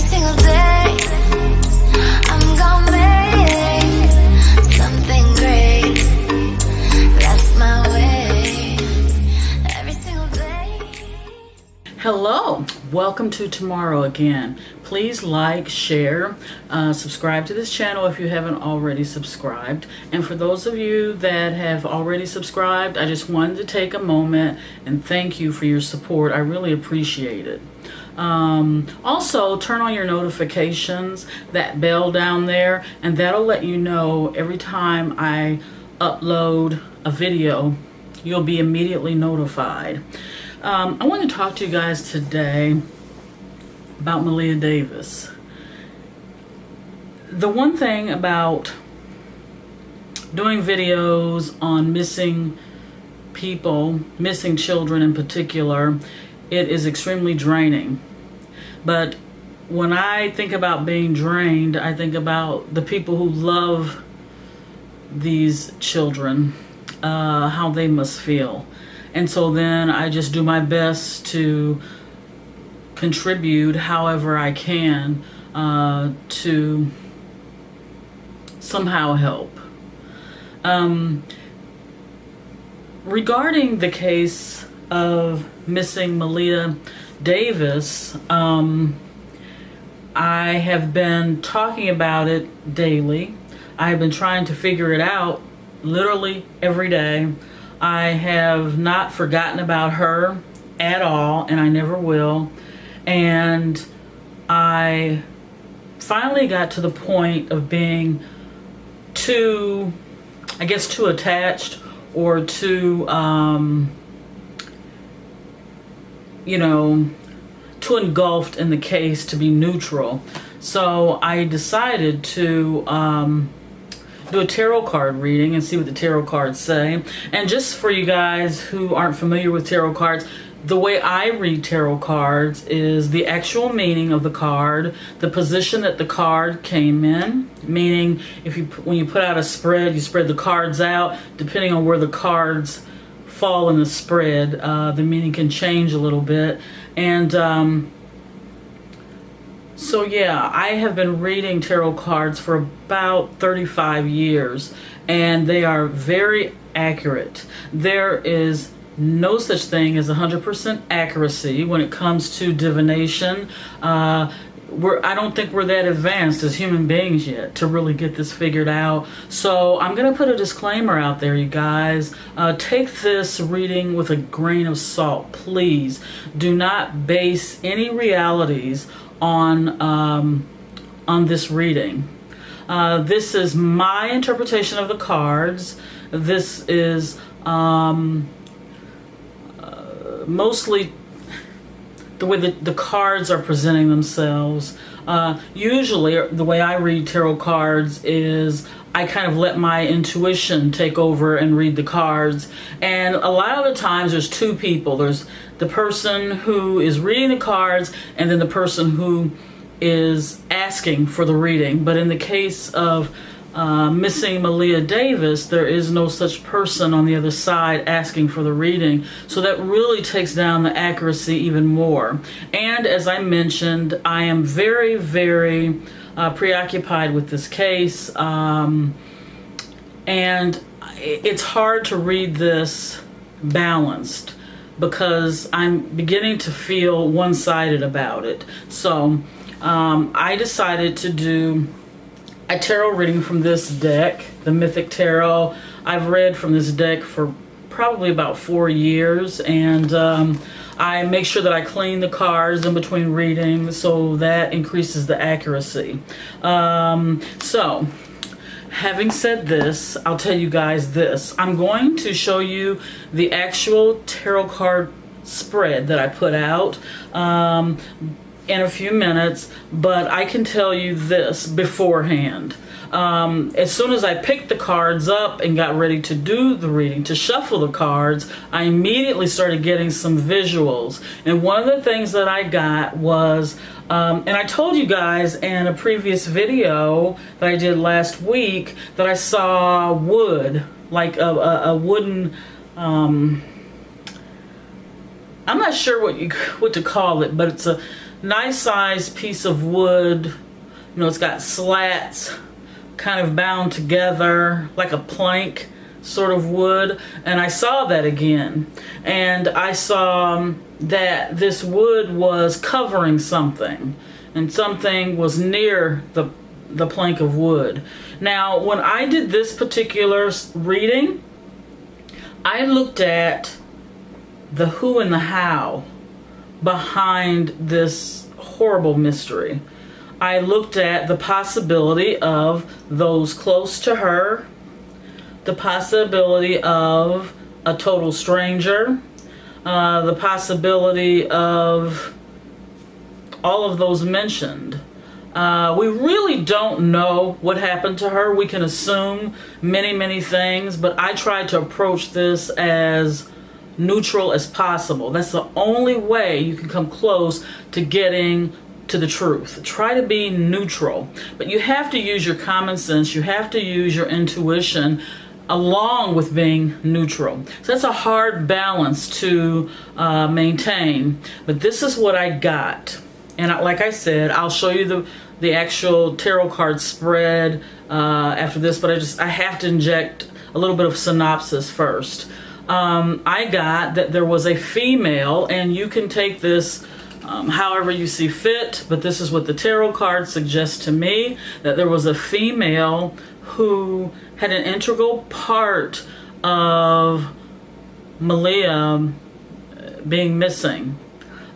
single day, I'm gonna make something great. That's my way. Every single day. Hello, welcome to Tomorrow Again. Please like, share, subscribe to this channel if you haven't already subscribed. And for those of you that have already subscribed, I just wanted to take a moment and thank you for your support. I really appreciate it. Also, turn on your notifications, that bell down there, and that'll let you know every time I upload a video. You'll be immediately notified. I want to talk to you guys today about Maleah Davis. The one thing about doing videos on missing people, missing children in particular, it is extremely draining. But when I think about being drained, I think about the people who love these children, how they must feel. And so then I just do my best to contribute however I can to somehow help. Regarding the case of missing Maleah Davis, I have been talking about it daily. I've been trying to figure it out literally every day. I have not forgotten about her at all, and I never will. And I finally got to the point of being too attached or too, too engulfed in the case to be neutral. So I decided to do a tarot card reading and see what the tarot cards say. And just for you guys who aren't familiar with tarot cards, the way I read tarot cards is the actual meaning of the card, the position that the card came in, meaning when you put out a spread, you spread the cards out. Depending on where the cards fall in the spread, the meaning can change a little bit. And so yeah, I have been reading tarot cards for about 35 years, and they are very accurate. There is no such thing as 100% accuracy when it comes to divination. I don't think we're that advanced as human beings yet to really get this figured out. So I'm going to put a disclaimer out there, you guys. Take this reading with a grain of salt, please. Do not base any realities on this reading. This is my interpretation of the cards. This is mostly the way that the cards are presenting themselves. Usually the way I read tarot cards is I kind of let my intuition take over and read the cards. And a lot of the times there's two people. There's the person who is reading the cards and then the person who is asking for the reading. But in the case of missing Maleah Davis, there is no such person on the other side asking for the reading. So that really takes down the accuracy even more. And as I mentioned, I am very, very preoccupied with this case. And it's hard to read this balanced because I'm beginning to feel one-sided about it. So I decided to do a tarot reading from this deck, the Mythic Tarot. I've read from this deck for probably about 4 years, and I make sure that I clean the cards in between readings, so that increases the accuracy. So having said this, I'll tell you guys this. I'm going to show you the actual tarot card spread that I put out in a few minutes, but I can tell you this beforehand. As soon as I picked the cards up and got ready to do the reading, to shuffle the cards, I immediately started getting some visuals. And one of the things that I got was, and I told you guys in a previous video that I did last week that I saw wood, like a wooden, I'm not sure what to call it, but it's nice sized piece of wood. You know, it's got slats kind of bound together like a plank sort of wood. And I saw that again. And I saw that this wood was covering something. And something was near the plank of wood. Now, when I did this particular reading, I looked at the who and the how behind this horrible mystery. I looked at the possibility of those close to her, the possibility of a total stranger, the possibility of all of those mentioned. We really don't know what happened to her. We can assume many things, but I tried to approach this as neutral as possible. That's the only way you can come close to getting to the truth. Try to be neutral, but you have to use your common sense. You have to use your intuition along with being neutral. So that's a hard balance to maintain, but this is what I got. And like I said, I'll show you the actual tarot card spread after this, but I have to inject a little bit of synopsis first. I got that there was a female, and you can take this however you see fit, but this is what the tarot card suggests to me, that there was a female who had an integral part of Maleah being missing.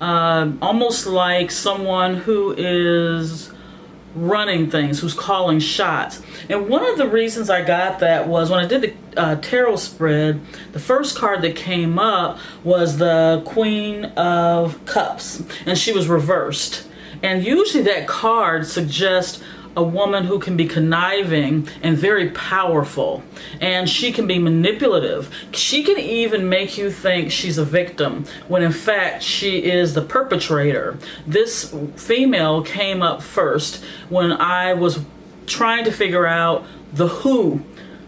Almost like someone who is running things, who's calling shots. And one of the reasons I got that was when I did the tarot spread, the first card that came up was the Queen of Cups, and she was reversed. And usually that card suggests a woman who can be conniving and very powerful, and she can be manipulative. She can even make you think she's a victim when in fact she is the perpetrator. This female came up first when I was trying to figure out the who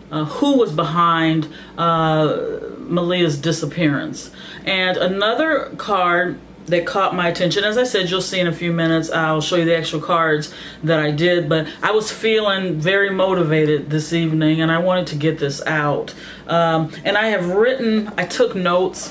was behind Maleah's disappearance. And another card that caught my attention, as I said, you'll see in a few minutes, I'll show you the actual cards that I did, but I was feeling very motivated this evening and I wanted to get this out. And I took notes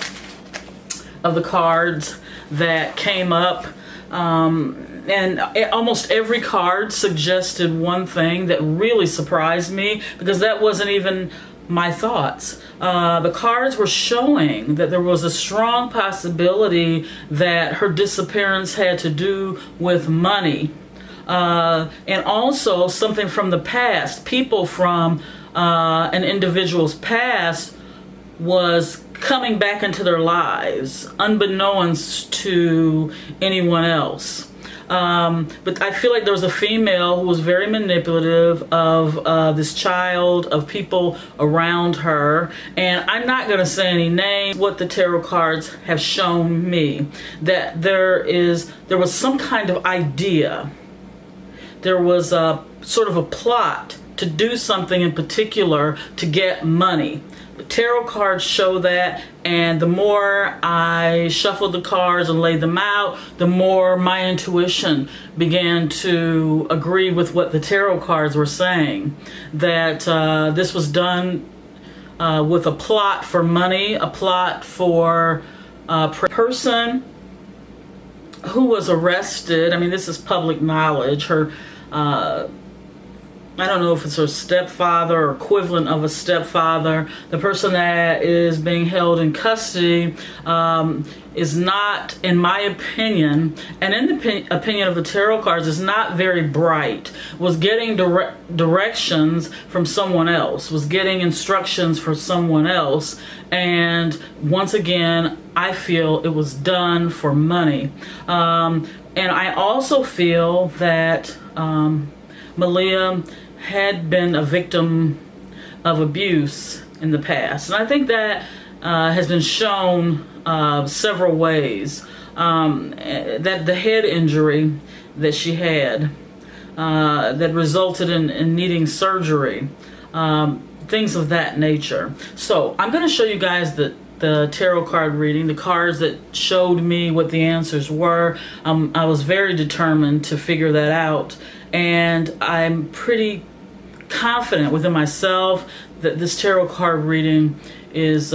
of the cards that came up, and almost every card suggested one thing that really surprised me, because that wasn't even my thoughts. The cards were showing that there was a strong possibility that her disappearance had to do with money, and also something from the past. People from an individual's past was coming back into their lives unbeknownst to anyone else. But I feel like there was a female who was very manipulative of this child, of people around her. And I'm not going to say any names. What the tarot cards have shown me, that there was some kind of idea. There was a sort of a plot to do something in particular to get money. The tarot cards show that, and the more I shuffled the cards and laid them out, the more my intuition began to agree with what the tarot cards were saying. That this was done with a plot for money, a plot for a person who was arrested. I mean, this is public knowledge. Her I don't know if it's her stepfather or equivalent of a stepfather. The person that is being held in custody is not, in my opinion, and in the opinion of the tarot cards, is not very bright. Was getting directions from someone else, was getting instructions for someone else. And once again, I feel it was done for money. And I also feel that Maleah had been a victim of abuse in the past. And I think that has been shown several ways. That the head injury that she had that resulted in needing surgery, things of that nature. So I'm going to show you guys the the tarot card reading, the cards that showed me what the answers were. I was very determined to figure that out, and I'm pretty confident within myself that this tarot card reading is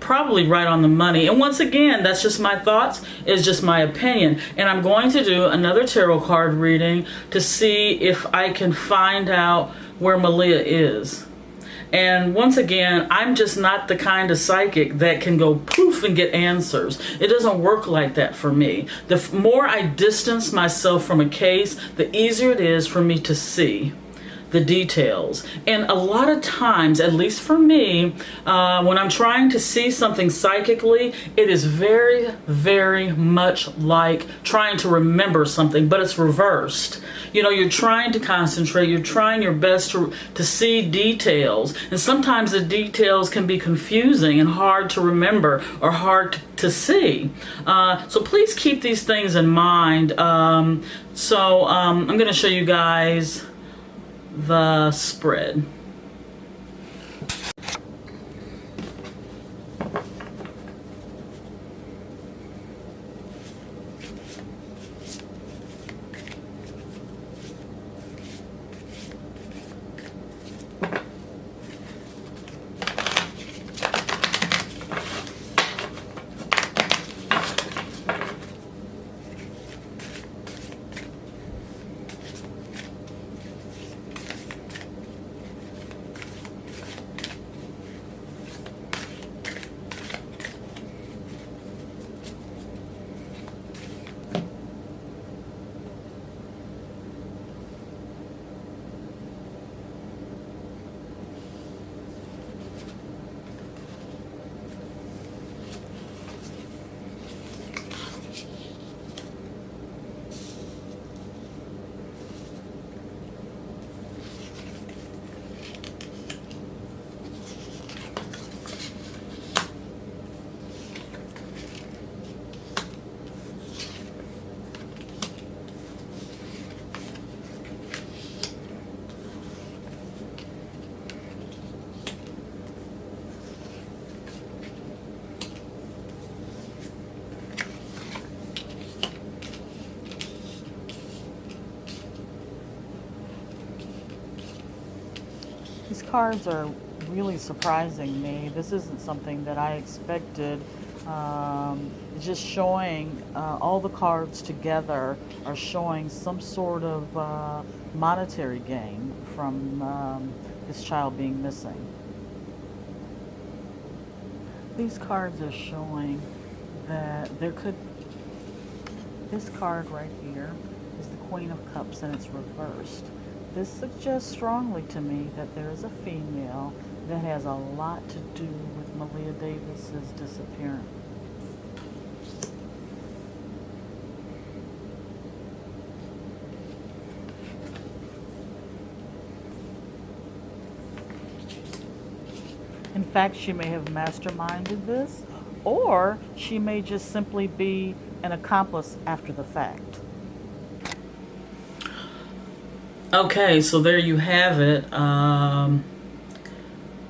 probably right on the money. And once again, that's just my thoughts, it's just my opinion. And I'm going to do another tarot card reading to see if I can find out where Maleah is. And once again, I'm just not the kind of psychic that can go poof and get answers. It doesn't work like that for me. The more I distance myself from a case, the easier it is for me to see the details. And a lot of times, at least for me, when I'm trying to see something psychically, it is very, very much like trying to remember something, but it's reversed. You know, you're trying to concentrate, you're trying your best to see details, and sometimes the details can be confusing and hard to remember or hard to see. So please keep these things in mind. I'm going to show you guys the spread. These cards are really surprising me. This isn't something that I expected. It's just showing all the cards together are showing some sort of monetary gain from this child being missing. These cards are showing that there could, this card right here is the Queen of Cups and it's reversed. This suggests strongly to me that there is a female that has a lot to do with Maleah Davis's disappearance. In fact, she may have masterminded this, or she may just simply be an accomplice after the fact. Okay, so there you have it.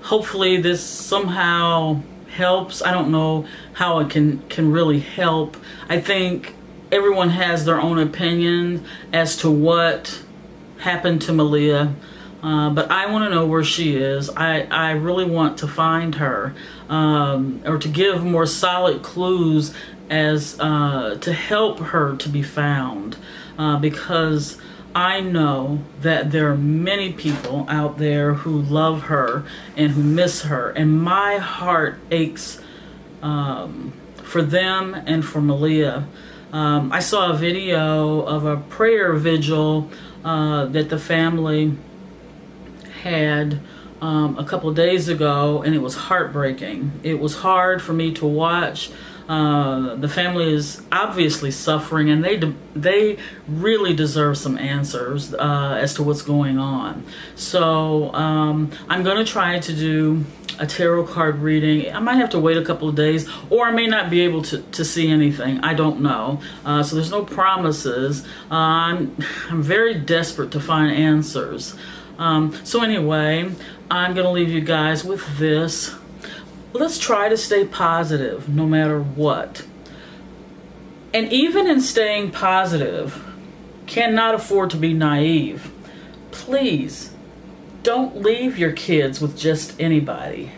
Hopefully this somehow helps. I don't know how it can really help. I think everyone has their own opinion as to what happened to Maleah. But I want to know where she is. I really want to find her, or to give more solid clues as to help her to be found, because I know that there are many people out there who love her and who miss her, and my heart aches for them and for Maleah. I saw a video of a prayer vigil that the family had a couple of days ago, and it was heartbreaking. It was hard for me to watch. The family is obviously suffering, and they really deserve some answers as to what's going on. So I'm going to try to do a tarot card reading. I might have to wait a couple of days, or I may not be able to see anything. I don't know. So there's no promises. I'm very desperate to find answers. So anyway, I'm going to leave you guys with this. let's try to stay positive no matter what. And even in staying positive, cannot afford to be naive. Please don't leave your kids with just anybody.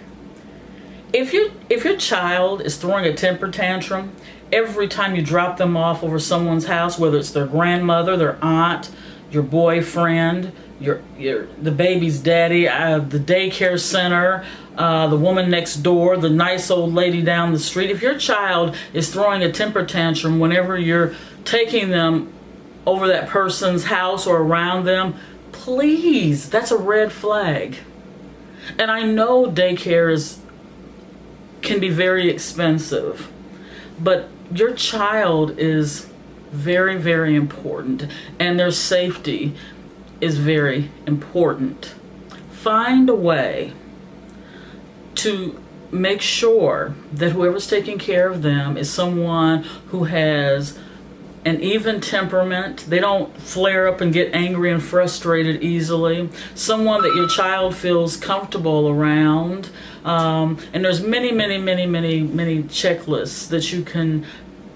If your child is throwing a temper tantrum every time you drop them off over someone's house, whether it's their grandmother, their aunt, your boyfriend, the baby's daddy, the daycare center, the woman next door, the nice old lady down the street. If your child is throwing a temper tantrum whenever you're taking them over that person's house or around them, please, that's a red flag. And I know daycare can be very expensive, but your child is very, very important, and their safety is very important. Find a way to make sure that whoever's taking care of them is someone who has an even temperament. They don't flare up and get angry and frustrated easily. Someone that your child feels comfortable around. And there's many checklists that you can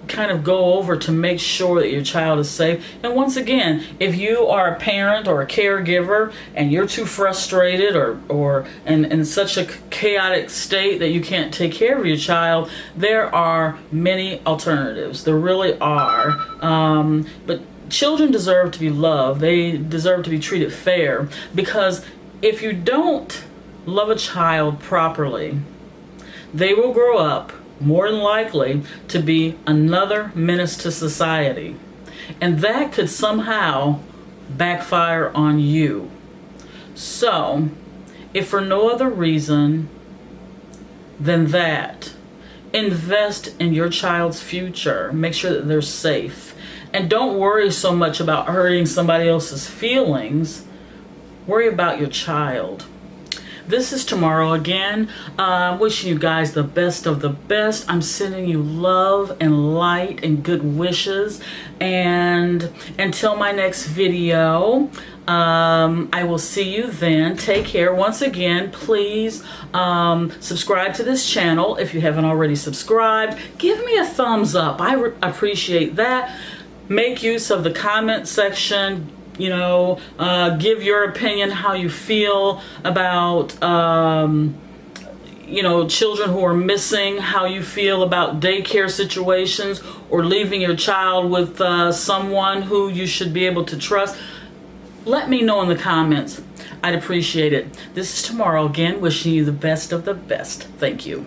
kind of go over to make sure that your child is safe. And once again, if you are a parent or a caregiver and you're too frustrated or in such a chaotic state that you can't take care of your child, there are many alternatives. There really are. But children deserve to be loved. They deserve to be treated fair, because if you don't love a child properly, they will grow up more than likely to be another menace to society. And that could somehow backfire on you. So, if for no other reason than that, invest in your child's future. Make sure that they're safe. And don't worry so much about hurting somebody else's feelings. Worry about your child. This is Tomorrow again. Wishing you guys the best of the best. I'm sending you love and light and good wishes. And until my next video, I will see you then. Take care. Once again, please subscribe to this channel if you haven't already subscribed. Give me a thumbs up. I appreciate that. Make use of the comment section. You know, give your opinion, how you feel about, you know, children who are missing, how you feel about daycare situations or leaving your child with someone who you should be able to trust. Let me know in the comments. I'd appreciate it. This is Tomorrow again, wishing you the best of the best. Thank you.